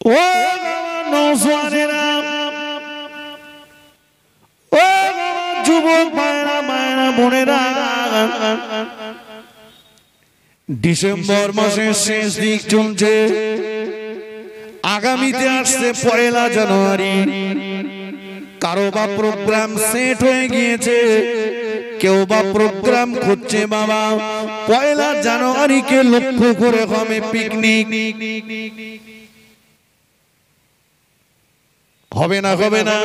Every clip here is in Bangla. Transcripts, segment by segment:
ও নওজোয়ানেরা, ও যুবক ভাইরা মায়েরা বোনেরা, ডিসেম্বর মাসের শেষ দিক চলছে, আগামীতে আসছে 1 জানুয়ারি। কারো বা প্রোগ্রাম সেট হয়ে গিয়েছে, কেউ বা প্রোগ্রাম খুঁজছে বাবা 1 জানুয়ারিকে লক্ষ্য করে হবে পিকনিক। হবে না হবে না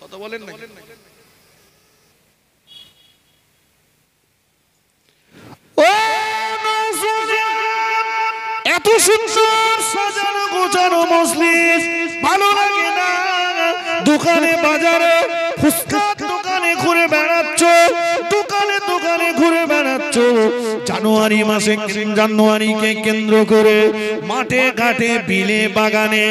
কথা বলেন না। ও এত সুন্দর সাজানো গোছানো মজলিস ভালো লাগে না? দোকানে বাজারে ফুচকার দোকানে ঘুরে বেড়াচ্ছ, দোকানে দোকানে ঘুরে বেড়াচ্ছ। জানুয়ারি মাসে, জানুয়ারিকে কেন্দ্র করে মাঠে ঘাটে বিলে বাগানে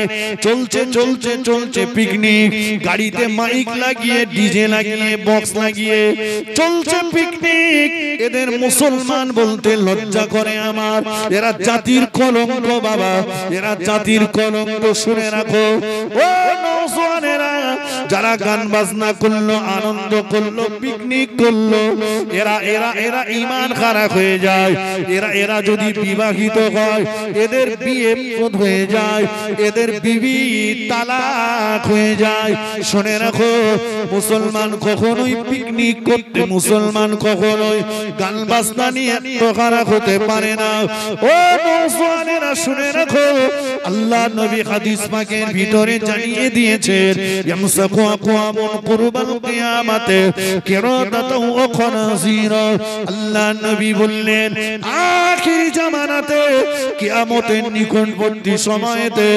চলছে চলছে চলছে পিকনিক। গাড়িতে মাইক লাগিয়ে ডিজে লাগিয়ে বক্স লাগিয়ে চলছে পিকনিক। এদের মুসলমান বলতে লজ্জা করে আমার। এরা জাতির কলঙ্ক বাবা, এরা জাতির কলঙ্ক। শুনে রাখো ও নওজোয়ানেরা, যারা গান বাজনা করলো, আনন্দ করলো, পিকনিক করলো, এরা এরা এরা ঈমান খারাপ হয়ে যায়। এরা এরা যদি বিবাহিত হয়, এদের বিয়ে হয়ে যায়, এদের বিবি তালাক হয়ে যায়। শুনে রাখো মুসলমান কখনোই পিকনিক করতে, মুসলমান কখনোই গান বাজনা নিয়ে খারাপ হতে পারে না। ও নওজোয়ানেরা শুনে রাখো, আল্লাহ নবী হাদিস পাকের ভিতরে জানিয়ে দিয়েছেন, ইয়ামসাকু আকওয়ামুন কুরবাল কিয়ামাতে কিরাদাতাও ওয়া খানাজিরা। আল্লাহ নবী বললেন আখির জামানাতে, কিয়ামতের নিকটবর্তী সময়েতে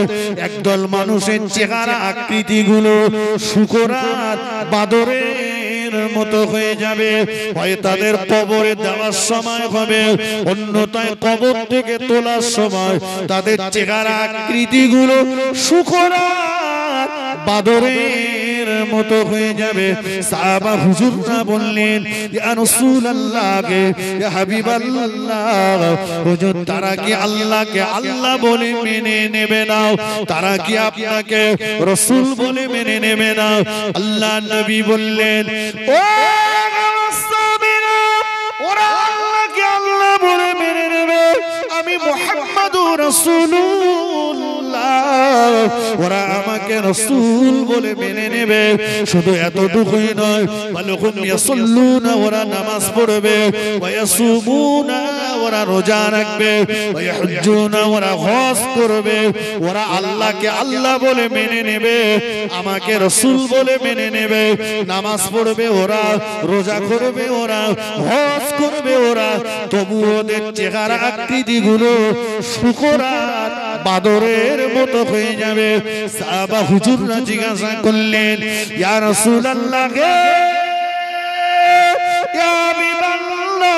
একদল মানুষের চেহারা আকৃতিগুলো শূকর আর বাদরের মতো হয়ে যাবে। হয় তাদের কবরে দেওয়ার সময় হবে, অন্যথায় কবর থেকে তোলার সময় তাদের চেহারা আকৃতিগুলো শূকর আর বাদরের মতো হয়ে যাবে। সাহাবা হুজুররা বললেন ইয়া রাসূলুল্লাহ, ইয়া হাবিবাল্লাহ, হুজুর তারা কি আল্লাহকে আল্লাহ বলে মেনে নেবে না? তারা কি আপনাকে রাসূল বলে মেনে নেবে না? আল্লাহ নবী বললেন ও সাহাবীরা, ওরা আল্লাহকে আল্লাহ বলে মেনে নেবে, আমি মুহাম্মাদুর রাসূলুল্লাহ, ওরা আমাকে রাসূল বলে মেনে নেবে। শুধু এতটুকুই নয়, ওয়ালাহুম ইয়াসাল্লুনা, ওরা নামাজ পড়বে, ওয়া ইয়াসুমুনা, ওরা রোজা রাখবে, ওয়া ইয়াহুজ্জুনা, ওরা হজ করবে। ওরা আল্লাহকে আল্লাহ বলে মেনে নেবে, আমাকে রাসূল বলে মেনে নেবে। নামাজ পড়বে ওরা, রোজা করবে ওরা, হজ করবে ওরা, তবু ওদের চেহারা আকৃতিগুলো শূকর আর বাদরের মতো হয়ে যাবে। সাহাবা হুজুররা জিজ্ঞাসা করলেন ইয়া রাসূলুল্লাহ, ইয়া হাবিবাল্লাহ,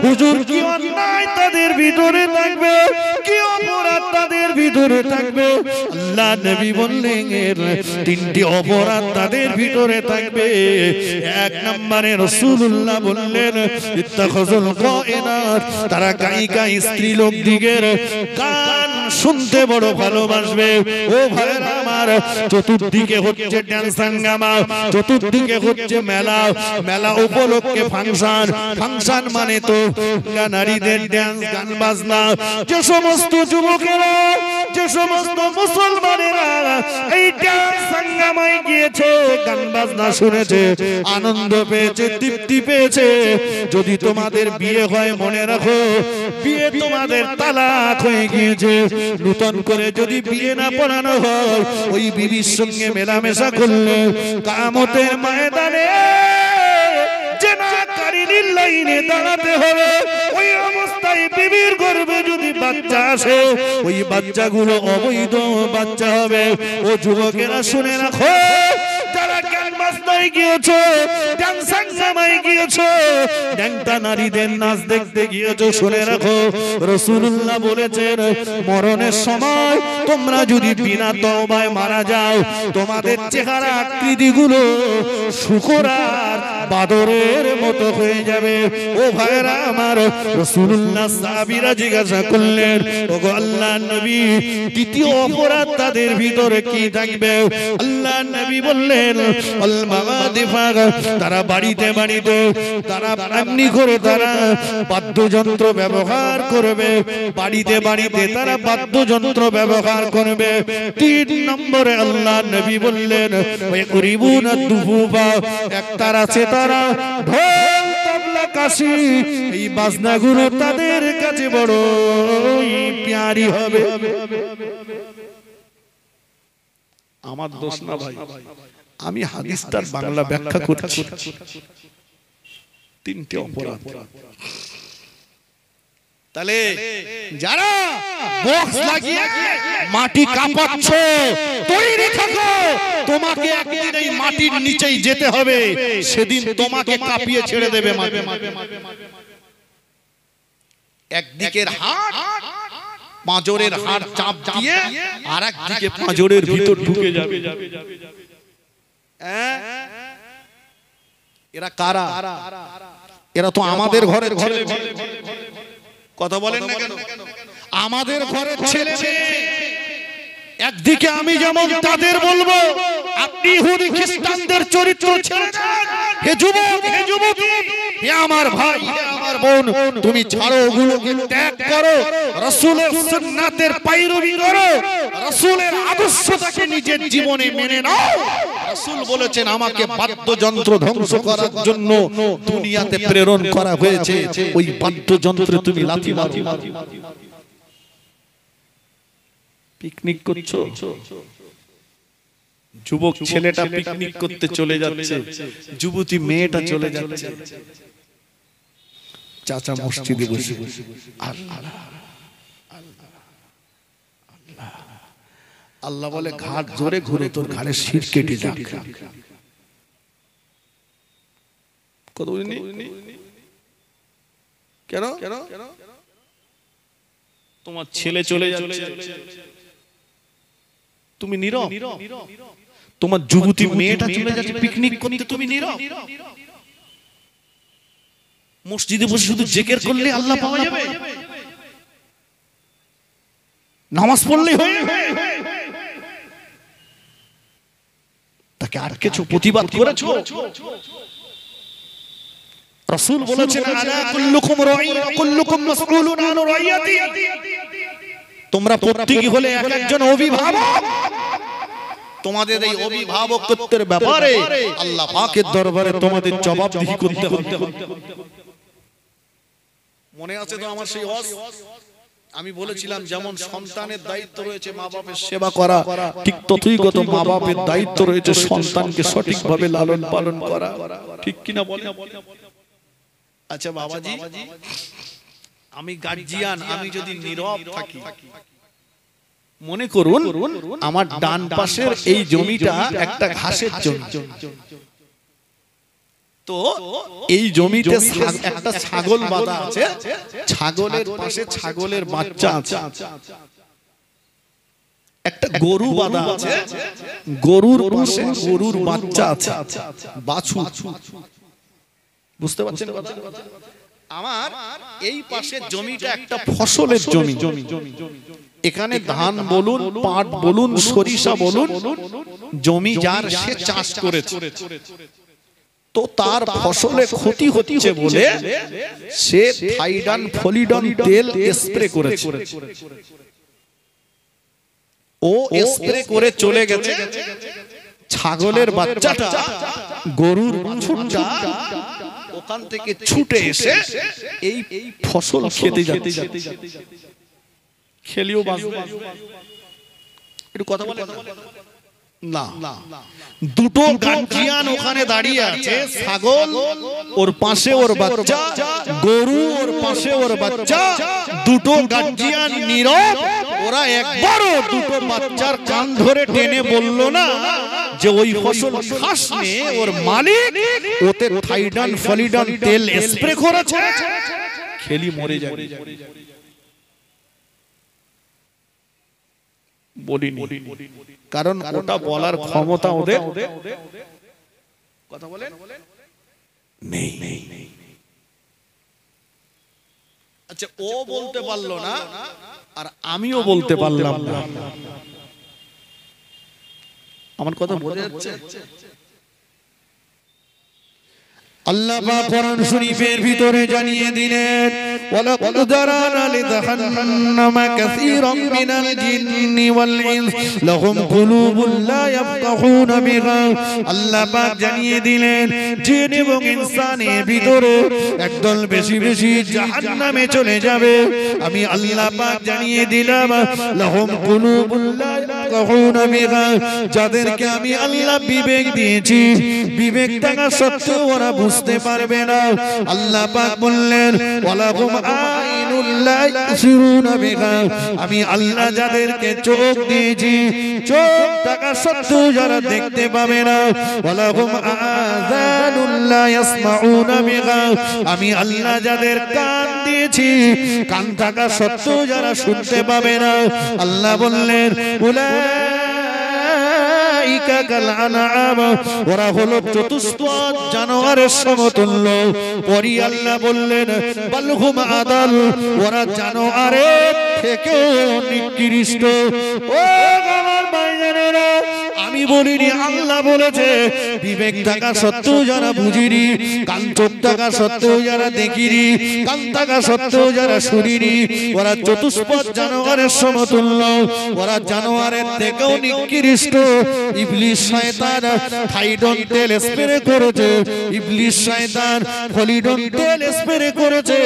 হুজুর কি অন্যায় তাদের ভিতরে থাকবে, কি অপরাধ তাদের ভিতরে থাকবে? আল্লাহ নবী বললেন 3টি অপরাধ তাদের ভিতরে থাকবে। 1 নম্বরে রাসূলুল্লাহ বললেন ইত্তাখাযুল গায়নাত, তারা গায়িকা স্ত্রী লোক দিগের গান শুনতে বড় ভালোবাসবে। ও ভাইরা আমার, চতুর্দিকে হচ্ছে ডান্স হাঙ্গামা, চতুর্দিকে হচ্ছে মেলা, মেলা উপলক্ষে ফাংশন, ফাংশন মানে তো নারীদের ডান্স গান বাজনা। যে সমস্ত যুবকেরা, যে সমস্ত মুসলমানেরা এই ডান্স হাঙ্গামায় গিয়েছে, গান বাজনা শুনেছে, আনন্দ পেয়েছে, তৃপ্তি পেয়েছে, যদি তোমাদের বিয়ে হয় মনে রাখো বিয়ে তোমাদের তালাক হয়ে গিয়েছে। নতুন করে যদি বিয়ে না পড়ানো হয়, ওই বিবির সঙ্গে মেলামেশা করলে কিয়ামতের ময়দানে জিনাকারীর লাইনে দাঁড়াতে হবে। ওই অবস্থায় বিবির গর্ভে যদি বাচ্চা আসে, ওই বাচ্চাগুলো অবৈধ বাচ্চা হবে। ও যুবকেরা শুনে রাখো, যারা গান বাজনা বাজনায় গিয়েছো, ডান্স হাঙ্গামায় গিয়েছো, ড্যাংটা নারীদের নাচ দেখতে গিয়েছো, শুনে রাখো রাসূলুল্লাহ বলেছেন মরণের সময় তোমরা যদি বিনা তওবায় মারা যাও, তোমাদের চেহারা আকৃতিগুলো শুকরার বাদরের মতো হয়ে যাবে। ও ভাইরা আমার, রাসূলুল্লাহ সাহাবীরা জিজ্ঞাসা করলেন, ওগো আল্লাহর নবী, দ্বিতীয় অপরাধ তাদের ভিতরে কি থাকবে? আল্লাহর নবী বললেন, আল মাগাদিফা, তারা বাড়িতে বাড়িতে তারা এমনি করে তারা বাদ্যযন্ত্র ব্যবহার করবে, বাড়িতে বাড়িতে তারা বাদ্যযন্ত্র ব্যবহার করবে। 3 নম্বরে আল্লাহর নবী বললেন, ওয়াকরিবুনা দুফুফা, একতারা আছে তারা ঢোল তবলা কাশি এই বাজনাগুলো তাদের কাছে বড় প্যারি হবে। আমার দোষ না ভাই, আমি হাদিসটার বাংলা ব্যাখ্যা করছি। 3টে অপরাধ। তাহলে যারা বক্স লাগিয়ে মাটি কাঁপাচ্ছে, তৈরি থাকো, তোমাকে একদিন এই মাটির নিচেই যেতে হবে, সেদিন তোমাকে কাঁপিয়ে ছেড়ে দেবে মাটি। একদিকের হাড় পাঁজরের হাড় চাপ দিয়ে আর একদিকে পাঁজরের ভিতর ঢুকে যাবে। এরা কারা? এরা তো আমাদের ঘরের ছেলে। কথা বলেন না কেন? আমাদের ঘরের ছেলে। একদিকে আমি যেমন তাদের বলবো, আপনি ইহুদি খ্রিস্টানদের চরিত্র ছেড়ে দেন। হে যুবক, হে যুবতী, হে আমার ভাই, হে আমার বোন, তুমি ছাড়ো, ওগুলোকে ত্যাগ করো, রাসূলের সুন্নাতের পায়রবি করো, রাসূলের আদর্শটাকে নিজের জীবনে মেনে নাও। রাসূল বলেছেন, আমাকে বাদ্যযন্ত্র ধ্বংস করার জন্য দুনিয়াতে প্রেরণ করা হয়েছে, ওই বাদ্যযন্ত্রে তুমি লাথি মারো। পিকনিক করছো, যুবক ছেলেটা পিকনিক করতে চলে যাচ্ছে, যুবতী মেয়েটা চলে যাচ্ছে, চাচা মসজিদে বসে আল্লাহ বলে, ঘাট জোরে ঘুরে তোর ঘাড়ে শির কেটে যাক। কত কেন? তোমার ছেলে চলে যাচ্ছে, তুমি নীরব। তোমার যুবতী মেয়েটা চলে যাচ্ছে পিকনিক করতে, তুমি নীরব। মসজিদে বসে শুধু জিকির করলে আল্লাহ পাওয়া যাবে? নামাজ পড়লেই হয়? তাকে আর কিছু প্রতিবাদ করেছো? রাসূল বলেছেন, আলা কুল্লুকুম রাঈন ওয়া কুল্লুকুম মাসউলুন আন রাইয়াতি, তোমরা প্রত্যেকই হলে একজন অভিভাবক। তোমাদের এই অভিভাবকত্বের ব্যাপারে আল্লাহ পাকের দরবারে তোমাদের জবাবদিহি করতে হবে। মনে আছে তো আমার সেই ওয়াজ? আমি বলেছিলাম, যেমন সন্তানের দায়িত্ব রয়েছে মা বাপের সেবা করা, ঠিক ততইগত মা বাপের দায়িত্ব রয়েছে সন্তানকে সঠিকভাবে লালন পালন করা। ঠিক কিনা বলেন? আচ্ছা বাবাজি, আমি গার্জিয়ান, আমি যদি নীরব থাকি, মনে করুন আমার ডান পাশের এই জমিটা একটা ঘাসের জমি, তো এই জমিতে একটা ছাগল বাঁধা আছে, ছাগলের পাশে ছাগলের বাচ্চা আছে, একটা গরু বাঁধা আছে, গরুর পাশে গরুর বাচ্চা আছে, বাছুর। বুঝতে পারছেন? আমার এই পাশে জমিটা একটা ফসলের জমি, এখানে ধান বলুন, পাট বলুন, সরিষা বলুন, জমি যার সে চাষ করেছে, তো তার ফসলে ক্ষতি হচ্ছে বলে সে থাইডান ফলিডন তেল স্প্রে করেছে। ও স্প্রে করে চলে গেছে, ছাগলের বাচ্চাটা, গরুর বাছুরটা ওখান থেকে ছুটে এসে এই ফসল খেতে যাচ্ছে। খেলিও বাঁচবে, একটু কথা বলে না। দুটো গার্জিয়ান ওখানে দাঁড়িয়ে আছে, ছাগল ওর পাশে ওর বাচ্চা, গরু ওর পাশে ওর বাচ্চা, দুটো গার্জিয়ান নীরব। ওরা একবারও দুটো বাচ্চার কান ধরে টেনে বলল না যে ওই ফসল খাস নে ওর মালিক ওতে থাইডান ফলিডান তেল স্প্রে করেছে, খেলি মরে যাবে। বলিনি, কারণ ওটা বলার ক্ষমতা ওদের কথা বলেন নেই। আচ্ছা, ও বলতে পারলো না আর আমিও বলতে পারলাম না, আমার কথা বোঝা যাচ্ছে? আল্লাহ পাক কোরআন শরীফের ভিতরে জানিয়ে দিলেন, ওয়ালাকাদ দারানা লিজাহান্নামা কাসীরাম মিনাল জিন্নি ওয়াল ইনস লাহুম কুলুবুন লা ইয়াফকাহুনা বিহা। আল্লাহ পাক জানিয়ে দিলেন জিন এবং ইনসানের ভিতরে একদল বেশি বেশি জাহান্নামে চলে যাবে। আমি আল্লাহ পাক জানিয়ে দিলাম লাহুম কুলুবুন লা ইয়াফকাহুনা বিহা, যাদেরকে আমি আল্লাহ বিবেক দিয়েছি, বিবেক থাকা সত্ত্বেও ওরা বুঝতে পারবে না। আল্লাহ পাক বললেন ওয়ালাহুম আইনুল লা ইবসিরুনা বিহা, আমি আল্লাহ যাদেরকে চোখ দিয়েছি, চোখ থাকা সত্ত্বেও যারা দেখতে পাবে না। ওয়ালাহুম আযানুল লা ইয়াসমাউনা বিহা, আমি আল্লাহ যাদের কান দিয়েছি, কান থাকা সত্ত্বেও যারা শুনতে পাবে না। আল্লাহ বললেন ওরা হলো চতুষ্পদ জানোয়ারের সমতুল্য। পরি আল্লাহ বললেন বালহুম আদাল, ওরা জানোয়ারের থেকেও নিকৃষ্ট। ও আমার ভাইজানেরা, আমি বলিনি, আল্লাহ বলেছে। বিবেক থাকা সত্ত্বেও যারা বুঝিনি, কান চোখ থাকা সত্ত্বেও যারা দেখিনি, কান থাকা সত্ত্বেও যারা শুনিনি, ওরা চতুষ্পদ জানোয়ারের সমতুল্য, ওরা জানোয়ারের থেকেও নিকৃষ্ট। ইবলিস শয়তান থাইডন তেল স্প্রে করেছে, ইবলিস শয়তান ফলিডন তেল স্প্রে করেছে।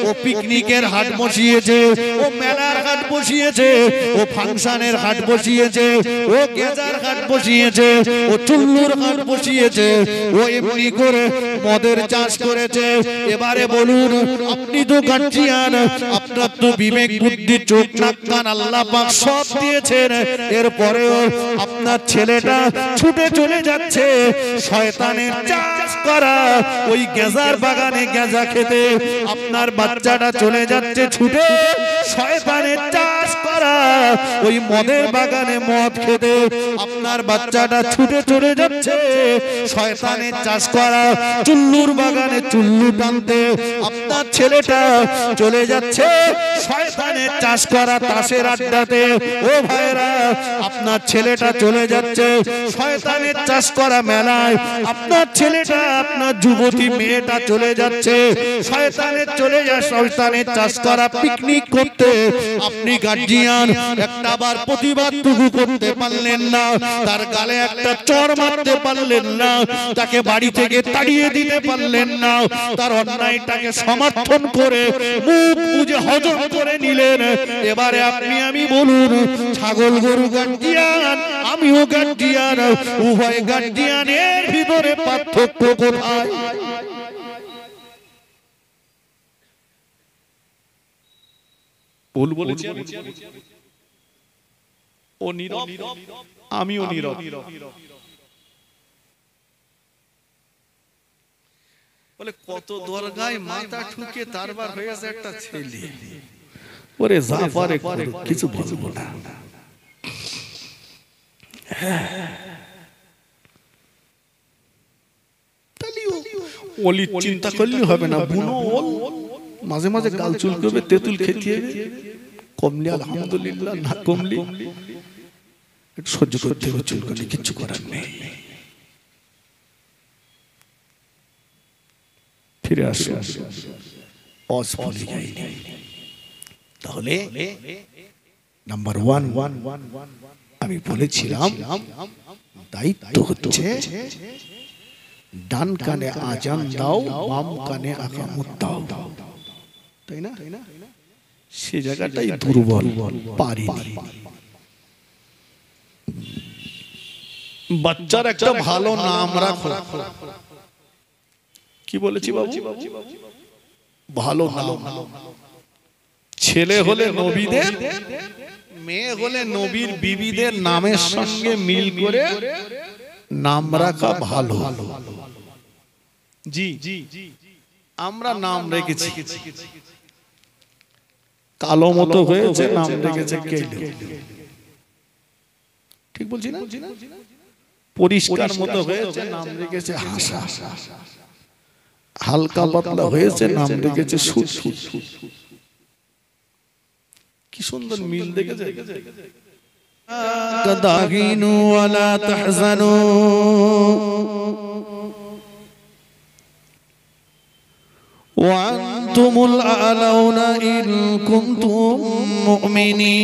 ও পিকনিকের হাট বসিয়েছে, ও মেলার হাট বসিয়েছে, ও ফাংশনের হাট বসিয়েছে, ও গেজার হাট বসিয়েছে, ও চুল্লুর হাট বসিয়েছে, ও এমনি করে মদের চাষ করেছে। এবারে বলুন, আপনি তো গার্জিয়ান, আপনার তো বিবেক বুদ্ধি চোখ নাক কান আল্লাহ পাক সব দিয়েছেন, এরপরেও আপনার ছেলেটা ছুটে চলে যাচ্ছে শয়তানের চাষ করা ওই গেজার বাগানে গেজা খেতে। আপনার বাচ্চাটা চলে যাচ্ছে ছুটে শয়তানের চাষ করা ওই মদের বাগানে মদ খেতে। আপনার বাচ্চাটা ছুটে চলে যাচ্ছে শয়তানের চাষ করা চুল্লুর বাগানে চুল্লু টানতে। আপনার ছেলেটা চলে যাচ্ছে শয়তানের চাষ করা তাসের আড্ডাতে। ও ভাইরা, আপনার ছেলেটা চলে যাচ্ছে শয়তানের চাষ করা মেলায়। আপনার ছেলেটা, আপনার যুবতী মেয়েটা চলে যাচ্ছে শয়তানের চাষ করা পিকনিক করতে। আপনি গার্জিয়ান একটা বার প্রতিবাদটুকু করতে পারলেন না, তার গালে একটা চড় মারতে পারলেন না, তাকে বাড়ি থেকে তাড়িয়ে দিতে পারলেন না, তার অন্যায়টাকে সমর্থন করে মুখ বুঝে হজম করে নিলেন। এবারে আপনি আমি বলুন, ছাগল গরু গার্জিয়ান, আমিও গার্জিয়ান, উভয় গার্জিয়ানের ভিতরে পার্থক্য কোথায়? ভুল বলেছি ও নীরব, আমিও নীরব। বলে কত দরগায় মাথা ঠুকে তারবার হয়ে গেছে একটা ছেলে। ওরে যা পারে কিছু বলবো না। ওলি চিন্তা করলে হবে না, বুনো ওল মাঝে মাঝে গাল চুলকবে, তেঁতুল খেতে কমলি আলহামদুলিল্লাহ, না কমলি সহ্য করতে হবে, চুলকানি কিচ্ছু করার নেই। ফিরে আসো, অস্ফুলি যায়নি। তাহলে নাম্বার ওয়ান আমি বলেছিলাম দায়িত্ব হচ্ছে ডান কানে আজান দাও, বাম কানে আকামত দাও, তাই না? সে জায়গাটাই দুর্বল, পারিনি। বাচ্চার একটা ভালো নাম রাখো। কি বলেছি বাবু? ভালো নাম। ছেলে হলে নবীদের, মেয়ে হলে নবীর বিবিদের নামের সঙ্গে মিল করে নাম রাখা ভালো। জি আমরা নাম রেখেছি, কালো মতো হয়েছে নাম রেখেছে কেলো। ঠিক বলছি না? পরিষ্কার মতো হয়েছে নাম রেখেছে হাসা, হালকা পাতলা হয়েছে নাম রেখেছে সুখী। কি সুন্দর মিল দেখেছে। তাহিনু ওয়ালা তাহজানু ওয়া আনতুমুল আ'লাউনা ইন কুনতুম মুমিনিন।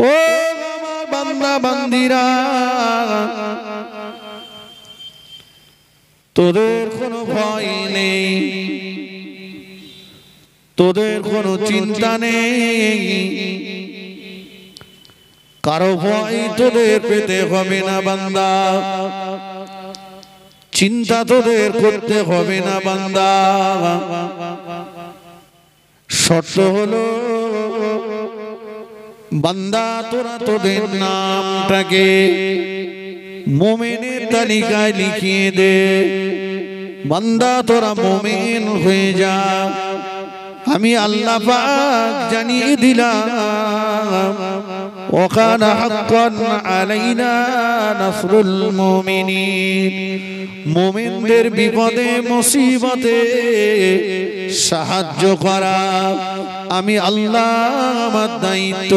ও আমার বান্দা বান্দিরা, তোদের কোনো ভয় নেই, তোদের কোনো চিন্তা নেই, কারো ভয় তোদের পেতে হবে না বান্দা, চিন্তা তোদের করতে হবে না বান্দা। শর্ত হলো বান্দা তোরা তোদের নামটাকে মুমিনের তালিকায় লিখিয়ে দে। বান্দা তোরা মুমিন হয়ে যা, আমি আল্লাহ পাক জানিয়ে দিলাম। ওয়াকানা হাক্কান আলাইনা নাসরুল মুমিনিন, মুমিনদের বিপদে মুসিবতে সাহায্য করা আমি আল্লাহ আমার দায়িত্ব।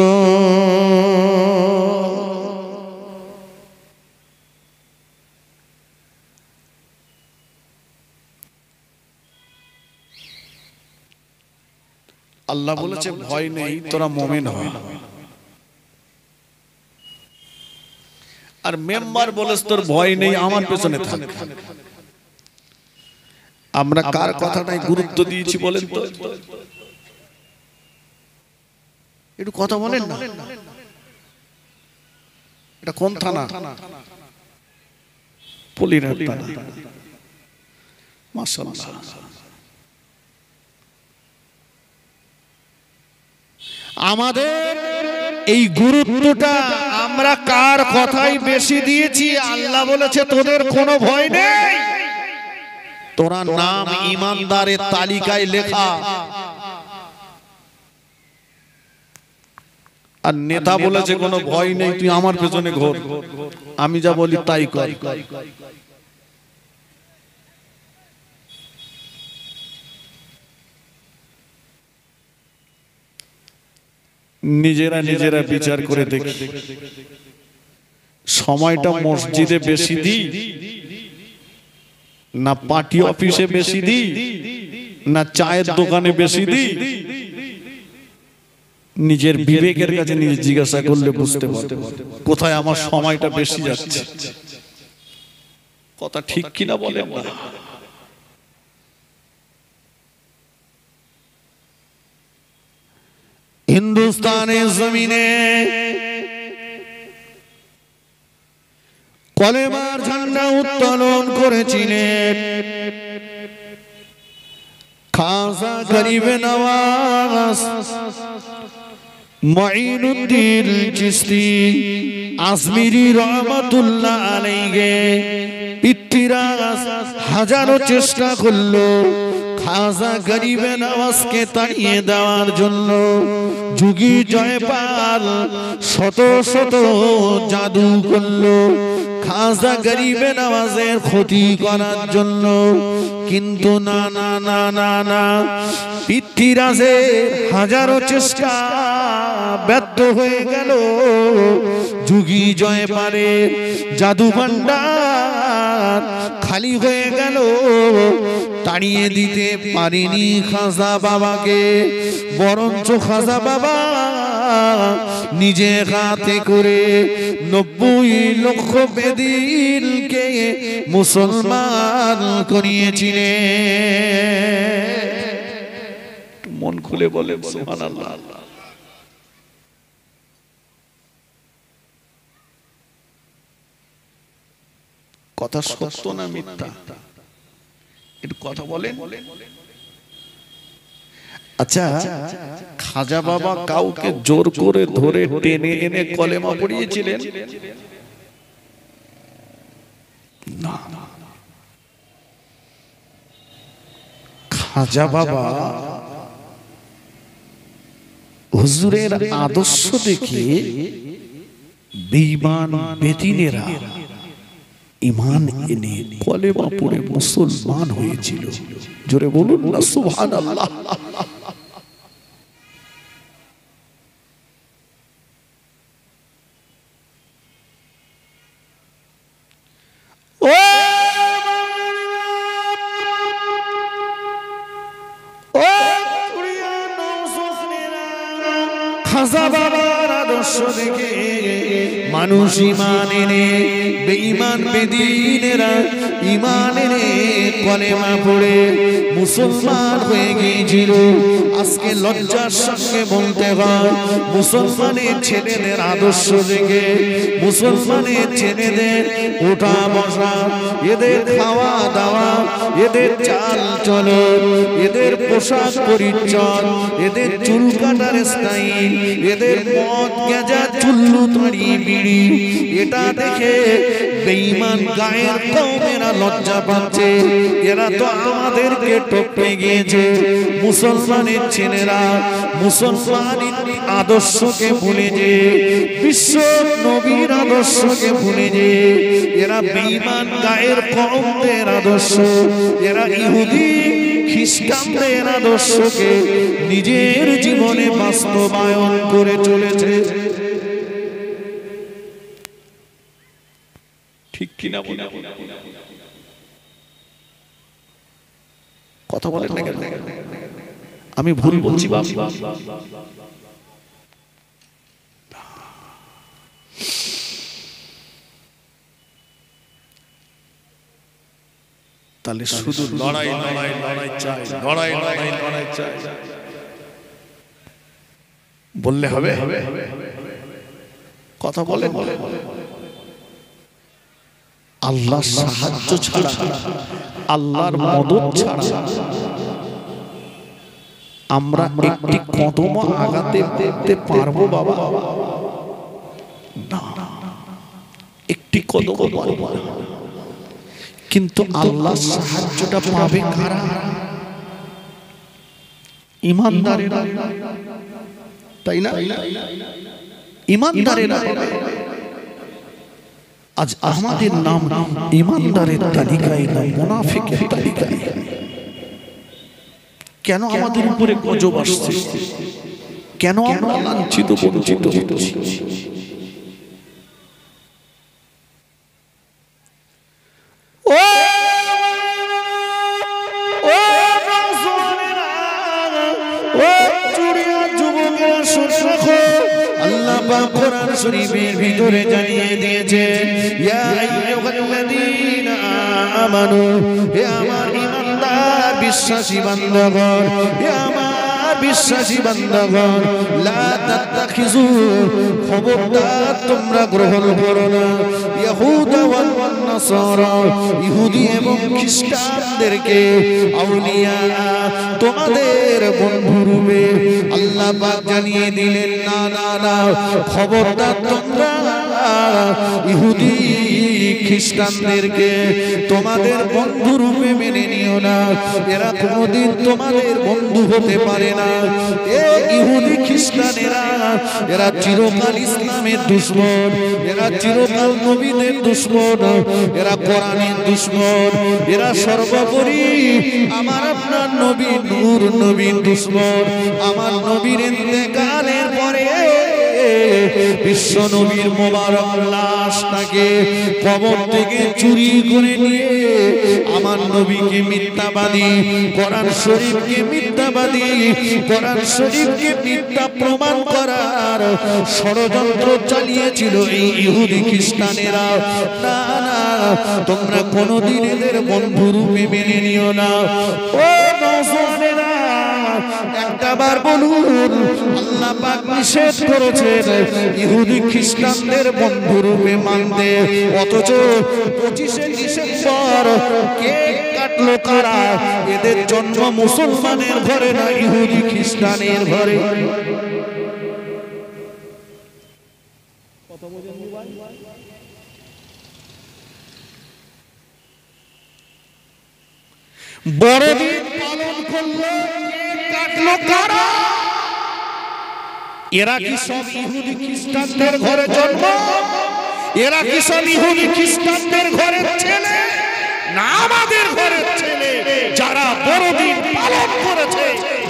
আল্লাহ বলেছে ভয় নেই, তোরা মুমিন হ। আর মেম্বার বলেছে তোর ভয় নেই, আমার পেছনে থাক। আমরা কার কথাটাই গুরুত্ব দিয়েছি বলেন তো? একটু কথা বলেন না। এটা কোন থানা? পলিরহাট থানা। মাশাআল্লাহ। আমাদের এই গুরুত্বটা আমরা কার কথাই বেশি দিয়েছি? আল্লাহ বলেছে তোদের কোনো ভয় নেই, তোরা নাম ঈমানদারের তালিকায় লেখা। আর নেতা বলেছে কোনো ভয় নেই, তুই আমার পেছনে ঘোর, আমি যা বলি তাই কর। নিজেরা নিজেরা বিচার করে দেখি, সময়টা মসজিদে বেশি দিই না পার্টি অফিসে বেশি দিই না চায়ের দোকানে বেশি দিই? নিজের বিবেকের কাছে নিজে জিজ্ঞাসা করলে বুঝতে পারবে কোথায় আমার সময়টা বেশি যাচ্ছে। কথা ঠিক কিনা বলেন না? হিন্দুস্তানের জমিনে কলেমার ঝান্ডা উত্তোলন করেছিলেন খাজা গরিবে নওয়াজ মুঈনুদ্দিন চিশতি আজমিরি রহমাতুল্লাহ আলাইহি। পিতৃরাজ হাজারো চেষ্টা করলো খাজা গরিবে নওয়াজকে তাড়িয়ে দেওয়ার জন্য। যুগী জয়পাল শত শত জাদু করলো খাজা গরিবে নওয়াজের ক্ষতি করার জন্য, কিন্তু না না না না না, পিতৃরাজের হাজারো চেষ্টা ব্যর্থ হয়ে গেল। যুগী জয়পালের জাদু ভান্ডার খালি হয়ে গেল, তাড়িয়ে দিতে পারেনি খাজা বাবাকে। বরঞ্চ খাজা বাবা নিজে হাতে করে ৯০ লক্ষ বেদিনকে মুসলমান করিয়েছিলেন। মন খুলে বলে সুবহানাল্লাহ। কথা সত্য না মিথ্যা একটু কথা বলেন। আচ্ছা, খাজা বাবা কাউকে জোর করে ধরে টেনে এনে কলেমা পড়িয়েছিলেন না। খাজা বাবা হুজুরের আদর্শ দেখে বেঈমান বেদিনেরা ঈমান এনে কলেমা পড়ে মুসলমান হয়েছিল। জোরে বলুন না সুবহানাল্লাহ। খাজা বাবার আদর্শ দেখে মানুষ ঈমান এনে বেঈমান বেদিনেরা ঈমান এনে কলেমা পড়ে মুসলমান হয়ে গিয়েছিল। আজকে লজ্জার সঙ্গে বলতে হয়, মুসলমানের ছেলেদের আদর্শ দেখে মুসলমানের ছেলেদের ওঠা বসা, এদের খাওয়া দাওয়া, এদের চাল চলন, এদের পোশাক পরিচ্ছদ, এদের চুল কাটার স্টাইল, এদের মদ গেজা চুল্লু তাড়ি বিড়ি, এটা দেখে বেঈমান গায়ের কওমেরা লজ্জা পাচ্ছে। এরা তো আমাদেরকে টপকে গিয়েছে। মুসলমানের ছেলেরা মুসলমানের আদর্শকে ভুলে যে, বিশ্ব নবীর আদর্শকে ভুলে যে, এরা বেঈমান গায়ের কওমদের আদর্শ, এরা ইহুদি খ্রিস্টানদের আদর্শকে নিজের জীবনে বাস্তবায়ন করে চলেছে। ঠিক কিনা বলে কথা বলেন না কেন? আমি ভুল বলছি বাবা? তাহলে শুধু লড়াই লড়াই লড়াই চাই, লড়াই লড়াই লড়াই চাই বললে হবে? কথা বলে আল্লাহর সাহায্য ছাড়া, আল্লাহর মদদ ছাড়া আমরা একটি কদম আগাতে দেখতে পারবো বাবা? না, একটি কদম পারবো না। কিন্তু আল্লাহর সাহায্যটা পাবে কারা? ঈমানদারেরা, তাই না? ঈমানদারেরা। আজ আমাদের নাম ঈমানদারের তালিকায় না মুনাফিকের তালিকায়। কেন আমাদের উপরে গজব আসছে? কেন আমরা লাঞ্ছিত বঞ্চিত হচ্ছি? আল্লাহ পাক কোরআন শরীফের ভিতরে জানিয়ে দিয়েছে, ইয়া আইয়ুহাল্লাযীনা আমানু, হে আমার ঈমানদার বিশ্বাসী বান্দাগণ, হে আমার বিশ্বাসী বান্দাগণ, লা তাত্তাখিযু, খবরদার তোমরা গ্রহণ করো না, ইহুদা ওয়ান নাসারা, ইহুদি এবং খ্রিস্টানদেরকে আউলিয়া, তোমাদের বন্ধুরূপে। আল্লাহ পাক জানিয়ে দিলেন, না না না, খবরদার তোমরা ইহুদি খ্রিস্টানদেরকে তোমাদের বন্ধুরূপে মেনে নিও না। এরা কোনোদিন তোমাদের বন্ধু হতে পারে না। এই ইহুদি খ্রিস্টানেরা, এরা চিরকাল ইসলামের দুশমন, এরা চিরকাল নবীদের দুশমন, এরা কোরআনের দুশমন, এরা সর্বোপরি আমার আপনার নবী নূর নবীর দুশমন। আমার নবীর ইন্তেকালের পরে বিশ্ব নবীর মোবারক লাশটাকে কবর থেকে চুরি করে নিয়ে আমার নবীকে মিথ্যাবাদী, কোরআন শরীফকে মিথ্যাবাদী, কোরআন শরীফকে মিথ্যা প্রমাণ করার ষড়যন্ত্র চালিয়েছিল এই ইহুদি খ্রিস্টানেরা। না না, তোমরা কোনোদিন এদের বন্ধুরূপে মেনে নিও না। ও নওজোয়ানেরা, একটাবার বলুন আল্লাহ পাক নিষেধ করেছেন ইহুদি খ্রিস্টানদের বন্ধুরূপে মানতে, অথচ 25শে ডিসেম্বর কেক কাটলো কারা? এদের জন্ম মুসলমানের ঘরে না ইহুদি খ্রিস্টানের ঘরে। বড়দিন পালন করলো, কেক কাটলো কারা? এরা কি সব ইহুদি খ্রিস্টানদের ঘরে জন্ম? এরা কি সব ইহুদি খ্রিস্টানদের ঘরের ছেলে? না, আমাদের ঘরের ছেলে। যারা বড়দিন পালন করেছে,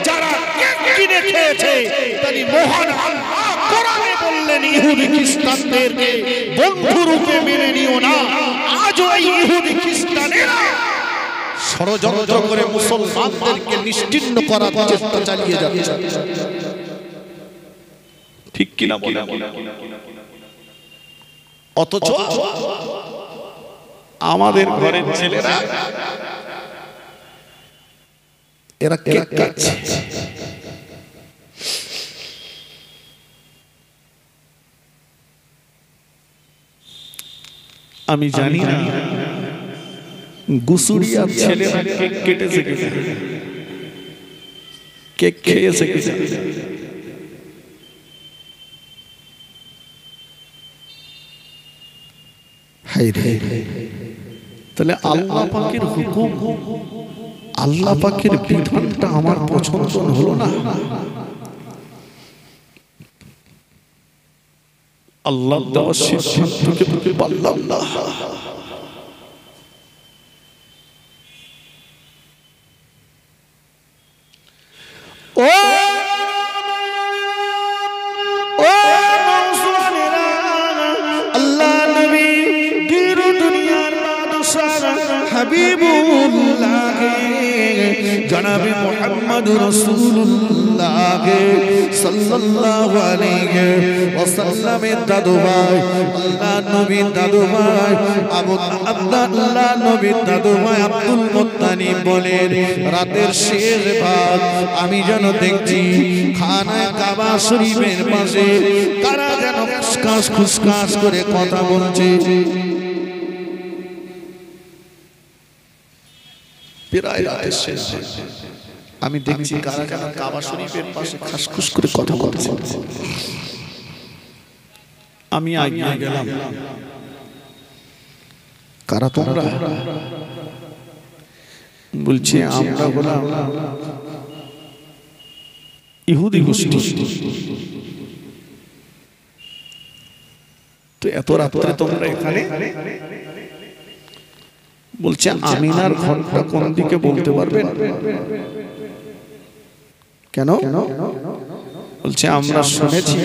যারা কেক কিনে খেয়েছে, তাই মহান আল্লাহ কোরআনে বললেন ইহুদি খ্রিস্টানদেরকে বন্ধুরূপে মেনে নিও না। আজও এই ইহুদি খ্রিস্টানেরা ষড়যন্ত্র করে মুসলমানদেরকে নিশ্চিহ্ন করার চেষ্টা চালিয়ে যাচ্ছে। ঠিক কিনা বলেন? অথচ আমাদের ঘরের ছেলেরা এরা কেক কাটছে। আমি জানি না গুসুরিয়ার ছেলেরা কেক কেটেছে কিনা, কেক খেয়েছে কিনা। তাহলে আল্লাহ পাকের হুকুম, আল্লাহ পাকের বিধানটা আমার পছন্দ হলো না। আল্লাহ দেওয়া সিদ্ধান্তকে পারলাম না। ও আল্লাহ নবী দিন দুনিয়ার বাদশাহ হাবিবুল্লাহ জনাবে মুহাম্মদ রাসূলুল্লাহ সাল্লাল্লাহু আলাইহি ওয়াসাল্লামের দাদু ভাই, আল্লাহ নবীর দাদু ভাই আব্দুল্লাহ নবীর দাদু ভাই আব্দুল মুত্তালিব বলেন, রাতের শেষ ভাগ আমি যেন দেখছি খানায়ে কাবা শরীফের পাশে তারা যেন খুসখাস খুসখাস করে কথা বলছে। আমি দেখছি কারা কারা কাবা শরীফের পাশে খাসখুস করে কথা বলছে। আমি আগে গেলাম, কারা তোমরা? বলছে আমরা বললাম ইহুদি গোষ্ঠী। তো এত রাত্রে তোমরা এখানে? বলছে আমিনার ঘরটা কোন দিকে বলতে পারবেন? কেন? বলছে আমরা শুনেছি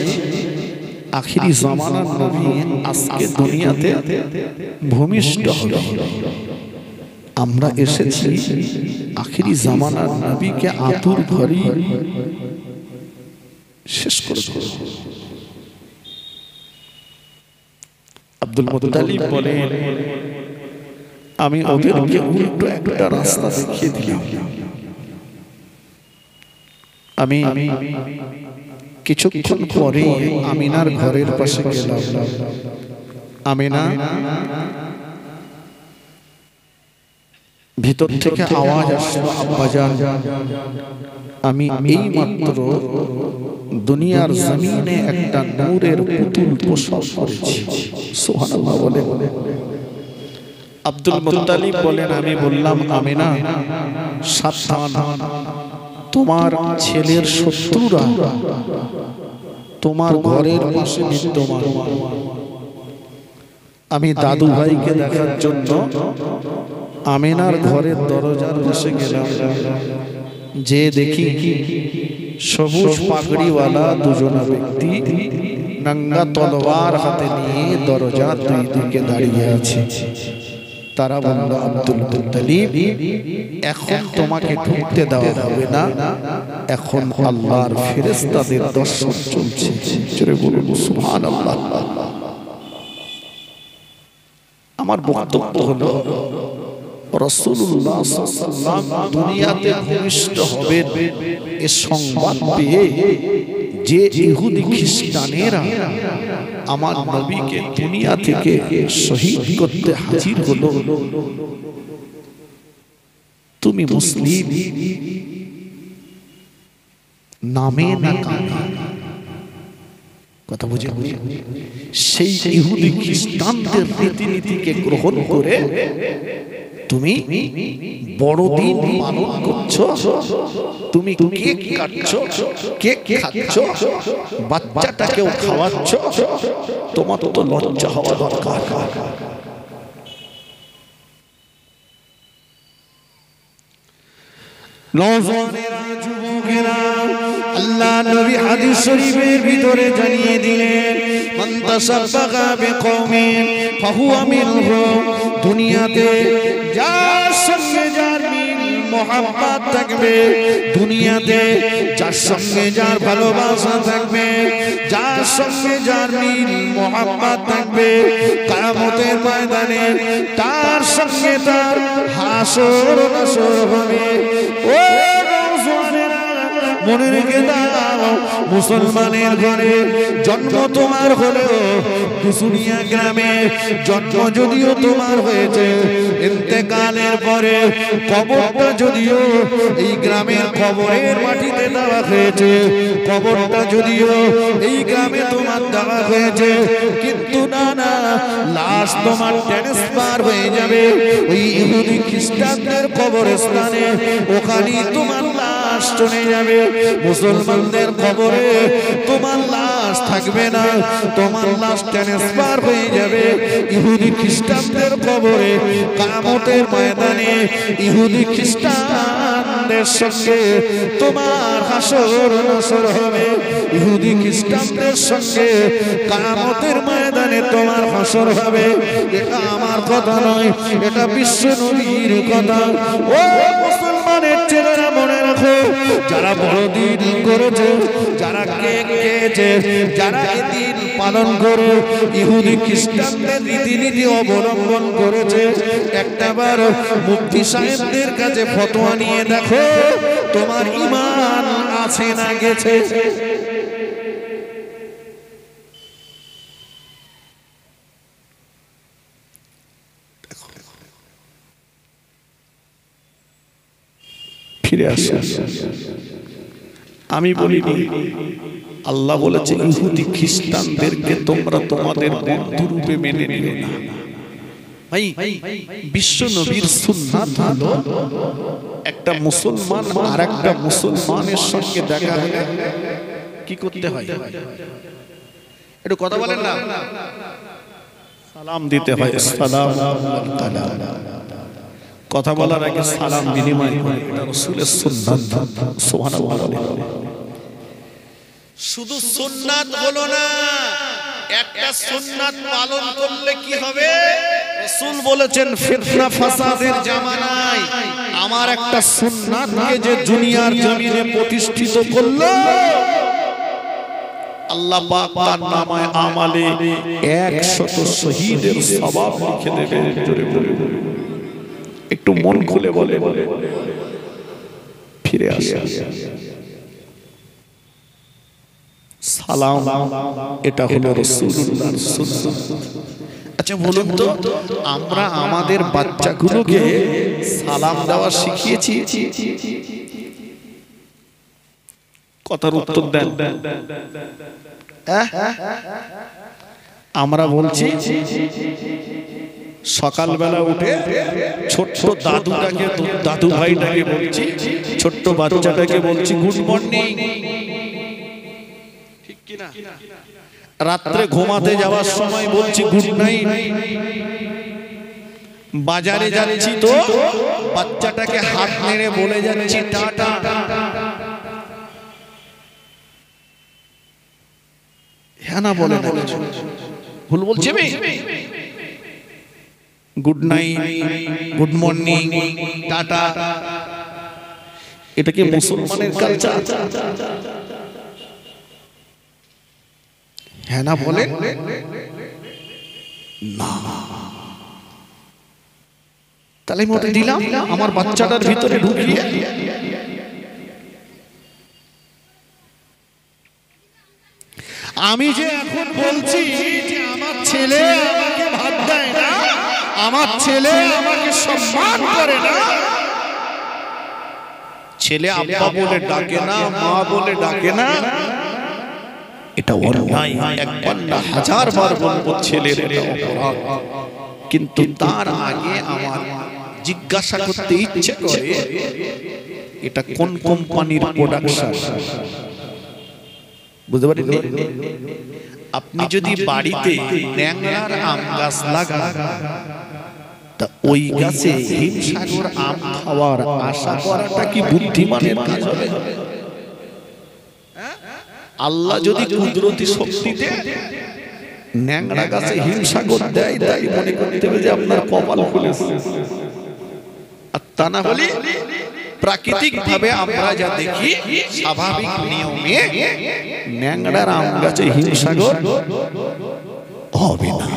আখিরি জামানার নবী আজকে দুনিয়াতে ভূমিষ্ঠ হবে। আমরা এসেছি আখিরি জামানার নবীকে আতুর ঘরে শেষ করে দেব। আব্দুল মুত্তালিব বলেন, আমি ওদেরকে উল্টো একটা রাস্তা দেখিয়ে দিলাম। আমি কিছুক্ষণ পরে আমিনার ঘরের পাশে গেলাম। আমিনা ভিতর থেকে আওয়াজ আসলো, আব্বাজান আমি এই মাত্র দুনিয়ার জমিনে একটা নূরের পুতুল প্রসব করেছি। সুবহানাল্লাহ বলে। আব্দুল মুত্তালিব বলেন, আমি বললাম আমিনা সাবধান, তোমার ছেলের শত্রুরা তোমার ঘরের পাশে বিদ্যমান। আমি দাদু ভাইকে দেখার জন্য আমিনার ঘরের দরজার পাশে গেলাম। যে দেখি সবুজ পাগড়িওয়ালা দুজনা ব্যক্তি নাঙ্গা তলোয়ার হাতে নিয়ে দরজার দুই দিকে দাঁড়িয়ে আছে। তারা বলল, আব্দুল মুত্তালিব এখন তোমাকে ঢুকতে দেওয়া হবে না, এখন আল্লাহর ফেরেশতাদের দর্শন চলছে। জোরে বলুন সুবহানাল্লাহ। আমার বক্তব্য হলো রাসূলুল্লাহ সাল্লাল্লাহু আলাইহি ওয়াসাল্লাম দুনিয়াতে ভূমিষ্ঠ হবেন এ সংবাদ পেয়ে যে ইহুদি খ্রিস্টানেরা আমার নবীকে দুনিয়া থেকে শহীদ করতে হাজির হলো, তুমি মুসলিম নামে না কামে, কথা বুঝে সেই ইহুদি খ্রিস্টানদের রীতিনীতিকে গ্রহণ করে তুমি বড়দিন পালন করছো, তুমি কেক কাটছো, কেক খাচ্ছো, বাচ্চাটাকেও খাওয়াচ্ছ, তোমার তো লজ্জা হওয়া দরকার। নওজওয়ানেরা, যুবকেরা, আল্লাহ নবী হাদিস শরীফের ভিতরে জানিয়ে দিলেন, মান তাসাব্বাগা বিকওমিন ফাহুয়া মিনহুম। দুনিয়াতে যার সঙ্গে যার মিল মোহাব্বত থাকবে, দুনিয়াতে যার সঙ্গে যার ভালোবাসা থাকবে, যার সঙ্গে যার মিল মোহাব্বত থাকবে, কিয়ামতের ময়দানে তার সঙ্গে তার হাসর নাসর হবে। ও নওজওয়ানেরা, মনে রেখে দাও, মুসলমানের ঘরে জন্ম তোমার হলেও দুসুনিয়া গ্রামে জন্ম যদিও তোমার হয়েছে, ইন্তেকালের পরে কবরটা যদিও এই গ্রামের কবরের মাটিতে দেওয়া হয়েছে, কবরটা যদিও এই গ্রামে তোমার দেওয়া হয়েছে, কিন্তু না না, লাশ তোমার ট্রান্সফার হয়ে যাবে ওই ইহুদি খ্রিস্টানদের কবরস্থানে, ওখানেই তোমার লাশ চলে যাবে। মুসলমানদের কবরে তোমার লাশ থাকবে না, তোমার লাশ ট্রান্সফার হয়ে যাবে ইহুদি খ্রিস্টানদের কবরে। কিয়ামতের ময়দানে ইহুদি খ্রিস্টানদের সঙ্গে তোমার হাসর নাসর হবে, ইহুদি খ্রিস্টানদের সঙ্গে কিয়ামতের ময়দানে তোমার হাসর হবে। এটা আমার কথা নয়, এটা বিশ্ব নবীর কথা। ও মুসলমানের ছেলেরা, মনে রাখো, যারা বড়দিন করেছে, যারা কেক খেয়েছে, যারা ঈদ পালন করে ইহুদি খ্রিস্টানদের রীতিনীতি অবলম্বন করেছে, একটাবার মুফতি সাহেবদের কাছে ফতোয়া নিয়ে দেখো তোমার ঈমান আছে না গেছে। ফিরে আসে, আমি বলিনি, আল্লাহ বলেছে ইহুদি খ্রিস্টানদেরকে তোমরা তোমাদের বন্ধু রূপে মেনে নিও না। ভাই, বিশ্ব নবীর সুন্নাত হলো একটা মুসলমান আর একটা মুসলমানের সঙ্গে দেখা হলে কি করতে হয়? একটু কথা বলেন না, সালাম দিতে হয়। সালাম কথা বলার আগে সালাম বিনিময় করে, এটা রাসূলের সুন্নাত। সুবহানাল্লাহ। শুধু সুন্নাত হলো না, একটা সুন্নাত পালন করলে কি হবে? রাসূল বলেছেন, ফিতনা ফাসাদের জামানায় আমার একটা সুন্নাতকে যে দুনিয়ার জমিনে প্রতিষ্ঠিত করলো, আল্লাহ পাক তার নামে আমালে 100 শহীদের সওয়াব লিখে দেবেন। জোরে বলে, একটু মন খুলে বলে, ফিরে আসে। সালাম, এটা হলো রাসূলুল্লাহর সুন্নাত। আচ্ছা বলুন তো, আমরা আমাদের বাচ্চাগুলোকে সালাম দেওয়া শিখিয়েছি? কথার উত্তর দেন। আমরা বলছি সকালবেলা উঠে ছোট্ট দাদুটাকে, দাদু ভাইটাকে বলছি, ছোট্ট বাচ্চাটাকে বলছি গুড মর্নিং, ঠিক কি না? রাত্রে ঘুমাতে যাওয়ার সময় বলছি গুড নাইট। বাজারে যাচ্ছি তো বাচ্চাটাকে হাত নেড়ে বলে যাচ্ছি টাটা। হ্যাঁ না বলে না, ভুল বলছি আমি? Good night, good morning, tata, এটা কি মুসলমানের কালচার? হ্যাঁ না বলে না। তালে মতে দিলাম আমার বাচ্চাটার ভিতরে ঢুকিয়ে আমি যে এখন বলছি যে আমার ছেলে আমাকে ভাত দেয় না, আমার ছেলে আমাকে সম্মান করে না, ছেলে আব্বা বলে ডাকে না, মা বলে ডাকে না, এটা অন্যায়। একবার না হাজারবার বলবো ছেলের এটা অপরাধ। কিন্তু তার আগে আমার জিজ্ঞাসা করতে ইচ্ছে করে এটা কোন কোম্পানির প্রোডাকশন। বুঝতে পারলেন? আপনি যদি বাড়িতে ন্যাংরার আম গাছ লাগান তা ওই গাছে হিমসাগর আম খাওয়ার আশা করাটা কি বুদ্ধিমানের কাজ হবে? আল্লাহ যদি কুদরতি শক্তিতে ন্যাংরা গাছে হিমসাগর দেয় তাই মনে করতে হবে যে আপনার কপাল খুলেছে। আর তা না হলে প্রাকৃতিক ভাবে আমরা যা দেখি স্বাভাবিক নিয়মে ন্যাংরার আম গাছে হিমসাগর হবে না।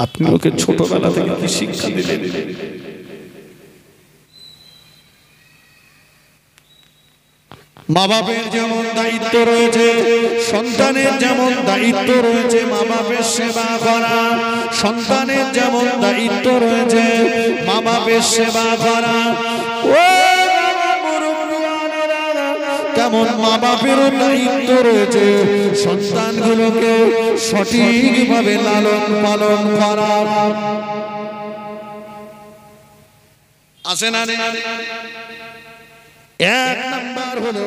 আপনি ওকে ছোটবেলা থেকে কি শিক্ষা দিলেন? মা বাপের যেমন দায়িত্ব রয়েছে, সন্তানের যেমন দায়িত্ব রয়েছে মা বাপের সেবা করা, সন্তানের যেমন দায়িত্ব রয়েছে মা বাপের সেবা করা, তেমন মা বাপেরও দায়িত্ব রয়েছে সন্তানগুলোকে সঠিকভাবে লালন পালন করা। আছে না? এক নাম্বার হলো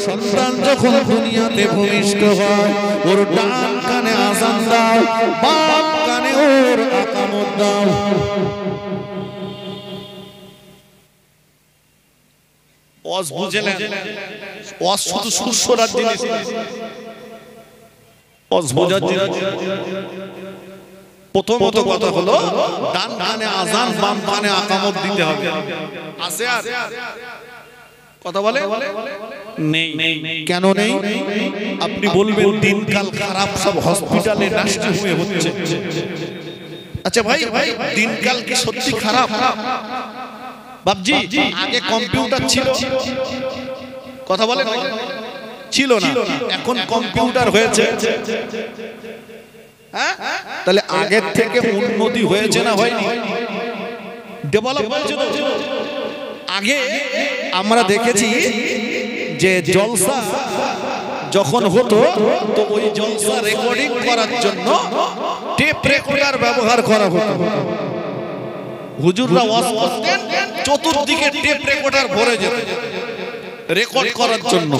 সন্তান যখন দুনিয়াতে ভূমিষ্ঠ হয় ওর ডান কানে আযান দাও, বাম কানে ওর আকামত দাও। ওয়াজ বুঝলেন? ওয়াজ শুধু সুরসরার জিনিস, ওয়াজ বোঝার জিনিস। প্রথমত কথা হলো ডান কানে আযান, বাম কানে আকামত দিতে হবে। আছে আর কথা বলে নেই। কেন নেই? আপনি বলবেন দিনকাল খারাপ, সব হসপিটালে নার্সিং হোমে হচ্ছে। আচ্ছা ভাই, দিনকাল কি সত্যি খারাপ? বাবজি, আগে কম্পিউটার ছিল, কথা বলে ছিল না, এখন কম্পিউটার হয়েছে। হ্যাঁ, তাহলে আগের থেকে উন্নতি হয়েছে না হয়নি? ডেভেলপ হয়েছে না? আগে আমরা দেখেছি যে জলসা যখন হতো তো ওই জলসা রেকর্ডিং করার জন্য টেপ রেকর্ডার ব্যবহার করা হতো। হুজুররা ওয়াজ করতেন, চতুর্দিকে টেপ রেকর্ডার ভরে যেত রেকর্ড করার জন্য।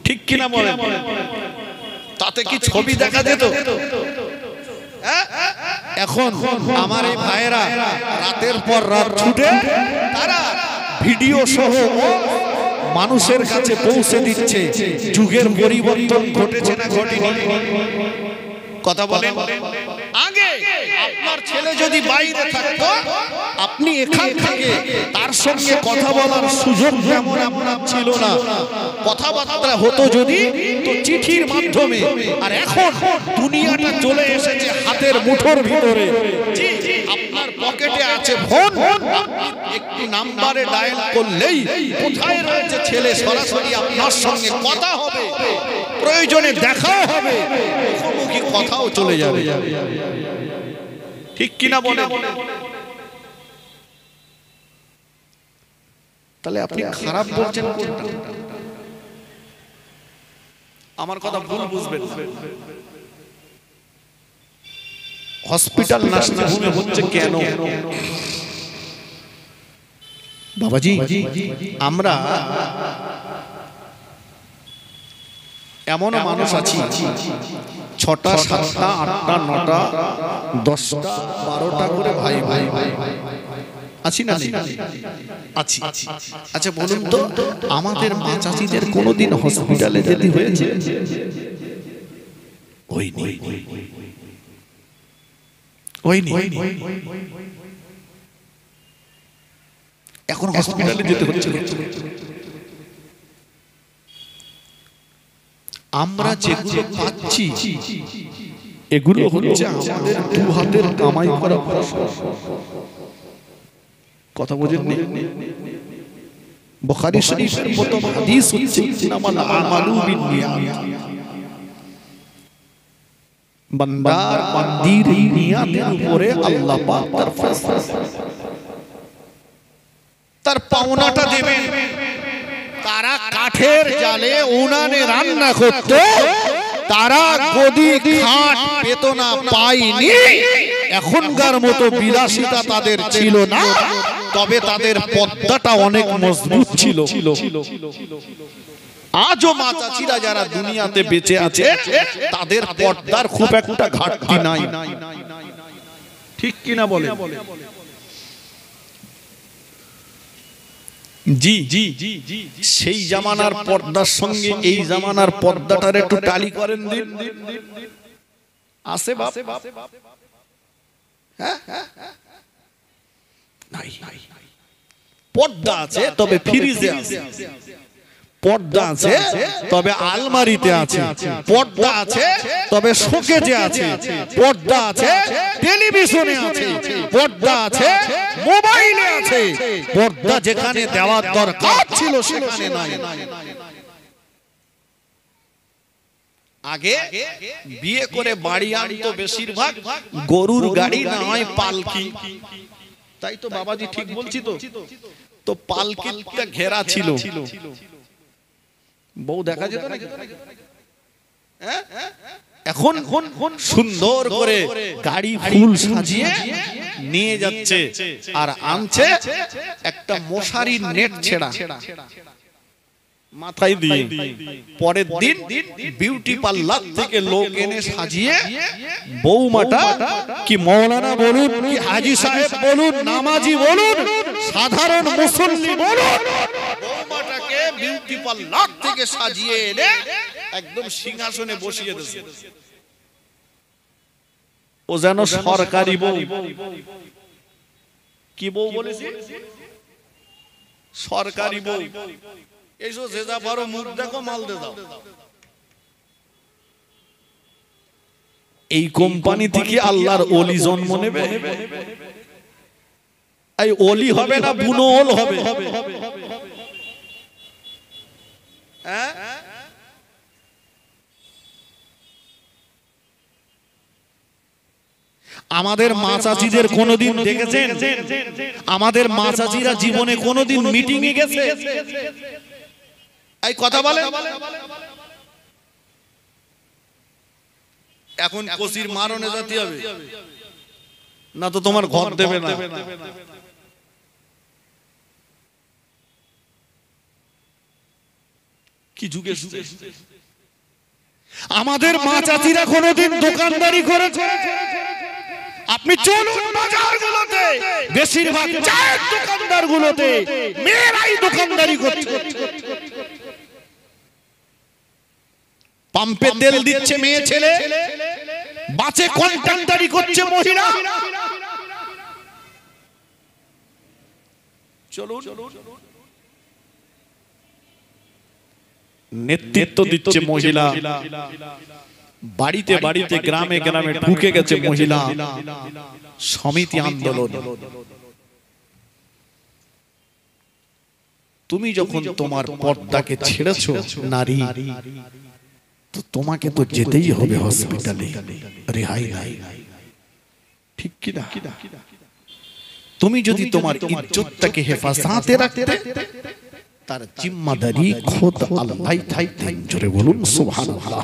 ঠিক কিনা বলেন? তাতে কি ছবি দেখা যেত? এখন আমার এই ভাইয়েরা রাতের পর রাত ছুটে তারা ভিডিও সহ মানুষের কাছে পৌঁছে দিচ্ছে। যুগের পরিবর্তন ঘটেছে না ঘটেনি? কথা বলেন। আগে আপনার ছেলে যদি বাইরে থাকতো, আপনি এখান থেকে তার সঙ্গে কথা বলার সুযোগ যেমন আপনার ছিল না, কথাবার্তা হতো যদি তো চিঠির মাধ্যমে। আর এখন দুনিয়াটা চলে এসেছে হাতের মুঠোর ভিতরে। আপনার পকেটে আছে ফোন, একটু নাম্বারে ডায়াল করলেই কোথায় রয়েছে ছেলে সরাসরি আপনার সঙ্গে কথা হবে, প্রয়োজনে দেখাও হবে, মুখোমুখি কথাও চলে যাবে। ঠিক কিনা বলেন? তাহলে আপনি খারাপ বলছেন কোনটা? আমার কথা ভুল বুঝবেন। হসপিটাল নার্সিং হোমে হচ্ছে কেন? বাবাজি, আমরা এমন মানুষ আছি 6টা 7টা 8টা 9টা 10টা 12টা করে ভাই ভাই আছি না? আছি। আচ্ছা বলুন তো, আমাদের মা চাচিদের কোনোদিন হসপিটালে যেতে হয়েছে? হয়নি। এখন হসপিটালে যেতে হচ্ছে। আমরা যেগুলো পাচ্ছি এগুলো হচ্ছে আমাদের দু হাতের কামাই করা কথা বোঝেন নি বুখারী শরীফের প্রথম হাদিস হচ্ছে ইন্নামাল আমালু বিন্নিয়াত বান্দার বান্দির নিয়াতের উপরে আল্লাহ পাক তার পাওনাটা দেবেন তারা কাঠের জালে উনানে রান্না করত তারা গদি খাট পেত না পায়নি এখনকার মতো বিলাসিতা তাদের ছিল না তবে তাদের পর্দাটা অনেক মজবুত ছিল আজও মা চাচিরা যারা দুনিয়াতে বেঁচে আছে তাদের পর্দার খুব একটা ঘাটতি নাই ঠিক কিনা বলে জি জি জি সেই জামানার পর্দার সঙ্গে এই জামানার পর্দাটার একটু টালি করেন দিন আছে বাপ হ্যাঁ নাই পর্দা আছে তবে ফ্রিজে আছে পর্দা আছে তবে আলমারিতে আছে পর্দা আছে তবে শোকেজে আছে পর্দা আছে টেলিভিশনে আছে পর্দা আছে মোবাইলে আছে পর্দা যেখানে দেওয়ার দরকার ছিল সেখানে নাই আগে বিয়ে করে বাড়ি আনতো বেশিরভাগ গরুর গাড়ি না হয় পালকি তাই তো বাবাজি ঠিক বলছি তো পালকিটা ঘেরা ছিল বউ দেখা যেত না এখন সুন্দর করে গাড়ি ফুল সাজিয়ে নিয়ে যাচ্ছে আর আনছে একটা মশারির নেট ছেড়া মাথায় দিয়ে পরের দিন বিউটি পার্লার থেকে লোক এনে সাজিয়ে বৌমাটা কি মৌলানা বলুন কি হাজি সাহেব বলুন নামাজি বলুন সাধারণ মুসল্লি বলুন বৌমাটাকে বিউটি পার্লার থেকে সাজিয়ে এনে একদম সিংহাসনে বসিয়ে দিয়েছে ও যেন সরকারি বউ কি বউ বলেছি সরকারি বউ এইসব যে যা পারো মুখ দেখো মাল দে দাও এই কোম্পানি থেকে আল্লাহর ওলি জন্ম নেবে এই ওলি হবে না বুনো ওল হবে হ্যাঁ আমাদের মা চাচিদের কোনোদিন দেখেছেন আমাদের মা চাচিরা জীবনে কোনোদিন মিটিং এ গেছে এই কথা বলে এখন কসির মারনে জাতি হবে না তো তোমার ঘর দেবে না কি যুগে আমাদের মা চাচিরা কোনোদিন দোকানদারি করেছে আপনি চলুন বাজারগুলোতে বেশিরভাগ চায়ের দোকানদারগুলোতে মেয়েরাই দোকানদারি করছে পাম্পে তেল দিচ্ছে মেয়ে ছেলে বাসে কন্ট্রাক্টরি করছে মহিলা চলুন নেতৃত্ব দিচ্ছে মহিলা বাড়িতে বাড়িতে গ্রামে গ্রামে ঢুকে গেছে মহিলা সমিতি আন্দোলন তুমি যখন তোমার পর্দাকে ছেড়েছো নারী তো তোমাকে তো যেতেই হবে হসপিটালে রেহাই নাই ঠিক কি না তুমি যদি তোমার ইজ্জতটাকে হেফাজতে রাখতে তার জিম্মাদারি খোদ আল্লাহ থাকতেন জোরে বলুন সুবহানাল্লাহ